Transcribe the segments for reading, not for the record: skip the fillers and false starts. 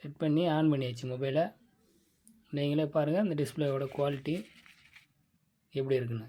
Set பண்ணி on பண்ணியாச்சு மொபைலை. நீங்களே பாருங்கள் இந்த டிஸ்பிளேயோட குவாலிட்டி எப்படி இருக்குன்னு.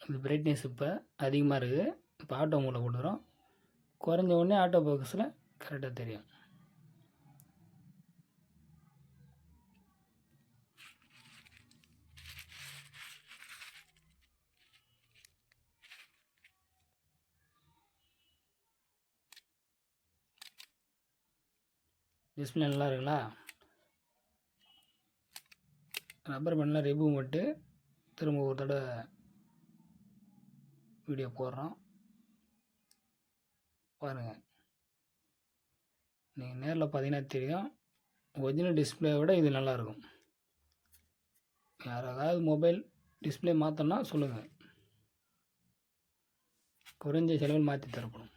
இந்த பிரைட்னஸ் இப்போ அதிகமாக இருக்குது. இப்போ ஆட்டோ மோடில் கொடுக்குறோம். குறைஞ்ச உடனே ஆட்டோ ஃபோக்கஸில் கரெக்டாக தெரியும். டிஸ்பிளே நல்லா இருக்குங்களா? ரப்பர் பேண்ட்லாம் ரிமூவ் பண்ணிட்டு திரும்ப ஒரு தடவை வீடியோ போடுறோம் பாருங்கள். நீங்கள் நேரில் பார்த்தீங்கன்னா தெரியும், ஒரிஜினல் டிஸ்பிளேயை விட இது நல்லாயிருக்கும். யாராவது மொபைல் டிஸ்பிளே மாற்றணும்னா சொல்லுங்கள், குறைஞ்ச செலவில் மாற்றி தரப்படும்.